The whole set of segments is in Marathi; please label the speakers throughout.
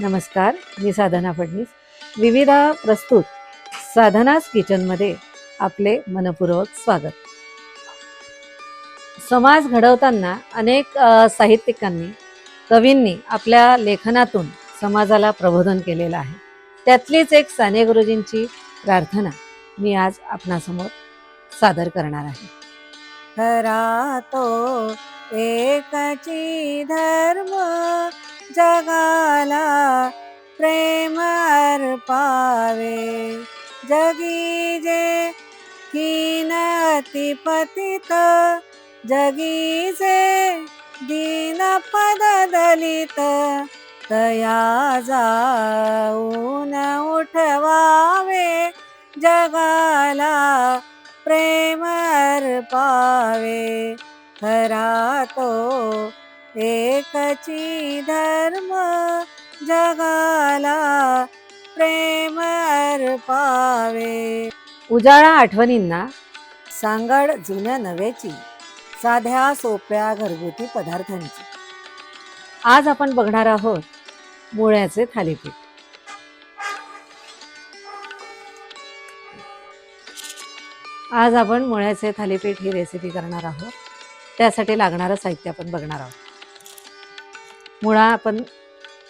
Speaker 1: नमस्कार, मी साधना फडणीस. विविध प्रस्तुत साधनास किचनमध्ये आपले मनपूर्वक स्वागत. समाज घडवताना अनेक साहित्यिकांनी, कवींनी आपल्या लेखनातून समाजाला प्रबोधन केलेलं आहे. त्यातलीच एक साने गुरुजींची प्रार्थना मी आज आपणासमोर सादर करणार आहे.
Speaker 2: खरा तो एकची धर्म, जगाला प्रेम अर्पावे. जगी जे हीन अति पतित, जगी जे दीन पद दलित, तया जाऊन उठवावे. जगाला प्रेम अर्पावे. खरा तो एकची धर्म, जगाला प्रेम अर्पावे.
Speaker 1: उजाळा आठवणींना
Speaker 2: सांगड जुन्या नव्याची, साध्या सोप्या घरगुती पदार्थांची.
Speaker 1: आज आपण बघणार आहोत मुळ्याचे थालीपीठ. आज आपण मुळ्याचे थालीपीठ ही रेसिपी करणार आहोत. त्यासाठी लागणारं साहित्य आपण बघणार आहोत. मुळा आपण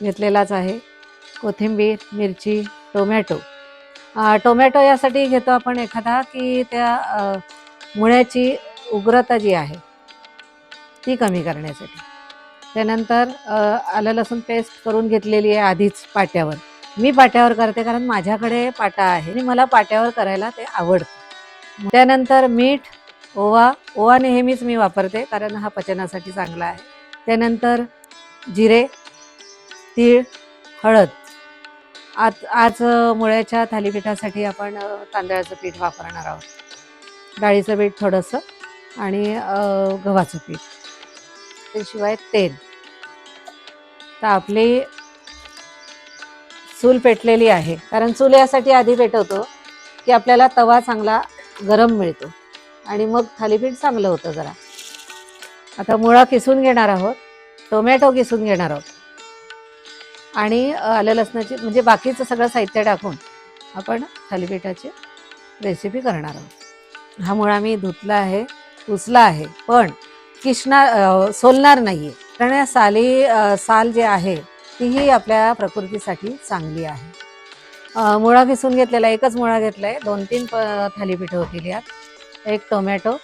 Speaker 1: घेतलेलाच आहे, कोथिंबीर, मिरची, टोमॅटो. टोमॅटो यासाठी घेतो आपण एखादा की त्या मुळ्याची उग्रता जी आहे ती कमी करण्यासाठी. त्यानंतर आलं लसूण पेस्ट करून घेतलेली आहे आधीच पाट्यावर. मी पाट्यावर करते कारण माझ्याकडे पाटा आहे आणि मला पाट्यावर करायला ते आवडतं. त्यानंतर मीठ, ओवा नेहमीच मी वापरते कारण हा पचनासाठी चांगला आहे. त्यानंतर जिरे, तीळ, हळद. आज मुळ्याच्या थालीपीठासाठी आपण तांदळाचं पीठ वापरणार आहोत, डाळीचं पीठ थोडंसं आणि गव्हाचं पीठ, त्याशिवाय तेल. तर आपली चूल पेटलेली आहे, कारण चूल यासाठी आधी पेटवतो की आपल्याला तवा चांगला गरम मिळतो आणि मग थालीपीठ चांगलं होतं जरा. आता मुळा किसून घेणार आहोत, टोमॅटो किसून घेणार आहोत आणि आलं लसणाची म्हणजे बाकीचं सगळं साहित्य टाकून आपण थालीपीठाची रेसिपी करणार आहोत. हा मुळा मी धुतला आहे, पुसला आहे, पण सोलणार नाही आहे कारण या साल जे आहे तीही आपल्या प्रकृतीसाठी चांगली आहे. मुळा किसून घेतलेला, एकच मुळा घेतला आहे, 2-3 थालीपीठं होतील यात. एक टोमॅटो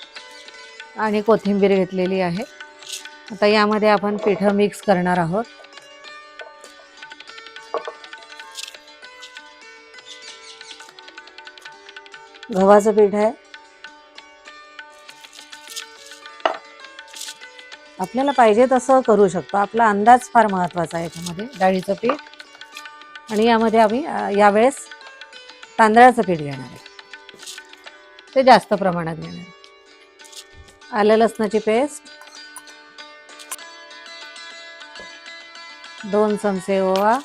Speaker 1: आणि कोथिंबीर घेतलेली आहे. आता यामध्ये आपण पिठं मिक्स करणार आहोत. गव्हाचं पीठ आहे, आपल्याला पाहिजे तसं करू शकतो, आपला अंदाज फार महत्त्वाचा आहे याच्यामध्ये. डाळीचं पीठ आणि यामध्ये आम्ही यावेळेस तांदळाचं पीठ घेणार आहे, ते जास्त प्रमाणात घेणार आहे. आलं लसणाची पेस्ट, 2 चमचे ओवा,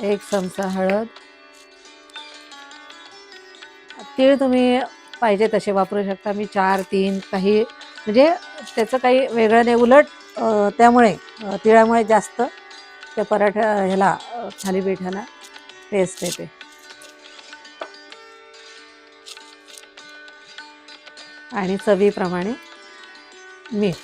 Speaker 1: 1 चमचा हळद. तीळ तुम्ही पाहिजे तसे वापरू शकता, मी 4-3 काही म्हणजे त्याचं काही वेगळं नाही. उलट त्यामुळे तिळामुळे जास्त त्या ह्याला थालीपीठाला टेस्ट येते. आणि चवीप्रमाणे मीठ.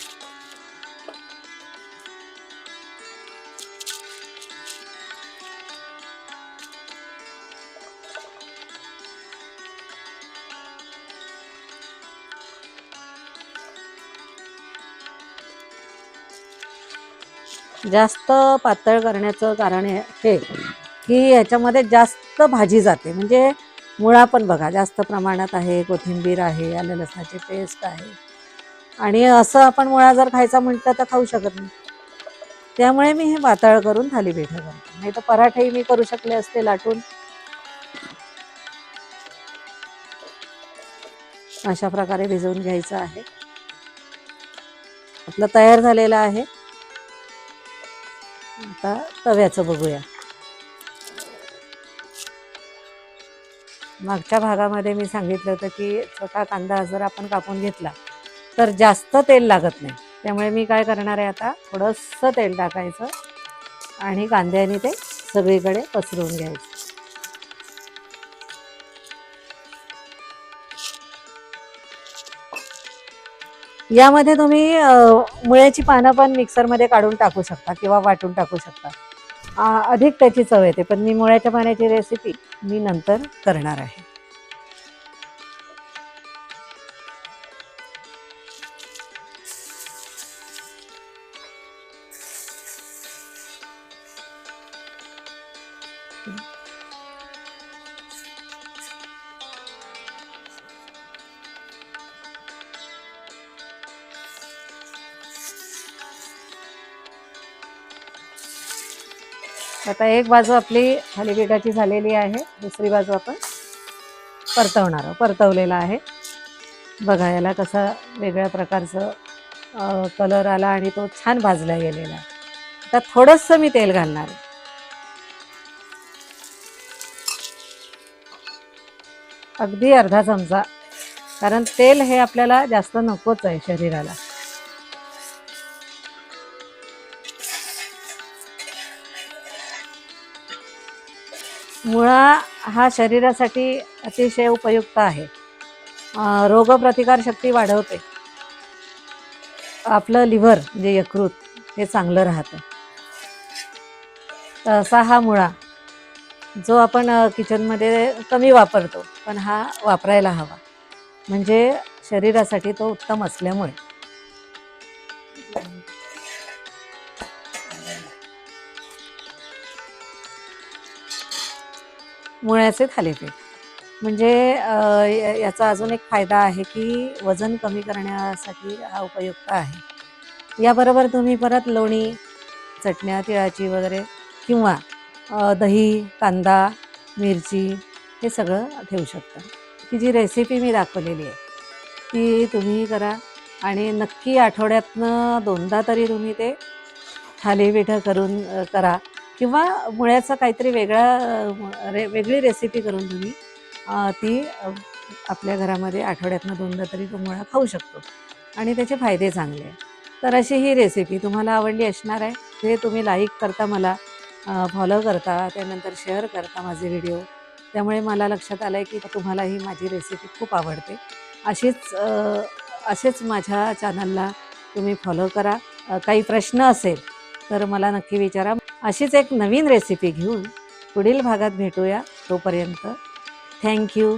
Speaker 1: जास्त पातळ करण्याचं कारण हे की ह्याच्यामध्ये जास्त भाजी जाते. म्हणजे मुळा पण बघा जास्त प्रमाणात आहे, कोथिंबीर आहे, आलं लसणाची पेस्ट आहे आणि असं आपण मुळा जर खायचा म्हटलं तर खाऊ शकत नाही. त्यामुळे मी हे पातळ करून थालीपीठं करते, नाही तर पराठेही मी करू शकले असते लाटून. अशा प्रकारे भिजवून घ्यायचं आहे. आपलं तयार झालेलं आहे. आता तव्याचं बघूया. मागच्या भागामध्ये मी सांगितलं होतं की छोटा कांदा जर आपण कापून घेतला तर जास्त तेल लागत नाही, त्यामुळे मी काय करणार आहे आता, थोडंसं तेल टाकायचं आणि कांद्याने ते सगळीकडे पसरवून घ्यायचं. यामध्ये तुम्ही मुळ्याची पानं पण मिक्सरमध्ये काढून टाकू शकता किंवा वाटून टाकू शकता. अधिक त्याची चव येते, पण मी मुळ्याच्या पाण्याची रेसिपी मी नंतर करणार आहे. आता एक बाजू आपली थालीपीठाची झालेली आहे, दुसरी बाजू आपण परतवणार आहोत. परतवलेला आहे बघा, याला कसा वेगळ्या प्रकारचं कलर आला आणि तो छान भाजला गेलेला आहे. आता थोडंसं मी तेल घालणार आहे, अगदी अर्धा चमचा, कारण तेल हे आपल्याला जास्त नकोच आहे शरीराला. मुळा हा शरीरासाठी अतिशय उपयुक्त आहे. रोगप्रतिकारशक्ती वाढवते. आपलं लिव्हर म्हणजे यकृत हे चांगलं राहतं. तसा हा मुळा जो आपण किचनमध्ये कमी वापरतो, पण हा वापरायला हवा, म्हणजे शरीरासाठी तो उत्तम असल्यामुळे. मुळ्याचे थालीपीठ म्हणजे याचा अजून एक फायदा आहे की वजन कमी करण्यासाठी हा उपयुक्त आहे. याबरोबर तुम्ही परत लोणी, चटण्या तिळाची वगैरे किंवा दही, कांदा, मिरची हे सगळं ठेवू शकता. ही जी रेसिपी मी दाखवलेली आहे ती तुम्ही करा आणि नक्की आठवड्यातनं 2दा तरी तुम्ही ते थालीपीठं करून करा किंवा मुळ्याचा काहीतरी वेगळी रेसिपी करून तुम्ही ती आपल्या घरामध्ये आठवड्यातनं 2दा तरी तो मुळा खाऊ शकतो आणि त्याचे फायदे चांगले आहेत. तर अशी ही रेसिपी तुम्हाला आवडली असणार आहे. ते तुम्ही लाईक करता, मला फॉलो करता, त्यानंतर शेअर करता माझे व्हिडिओ. त्यामुळे मला लक्षात आलं आहे की तुम्हाला ही माझी रेसिपी खूप आवडते. असेच माझ्या चॅनलला तुम्ही फॉलो करा. काही प्रश्न असेल तर मला नक्की विचारा. अशीच एक नवीन रेसिपी घेऊन पुढील भागात भेटूया. तोपर्यंत थँक यू.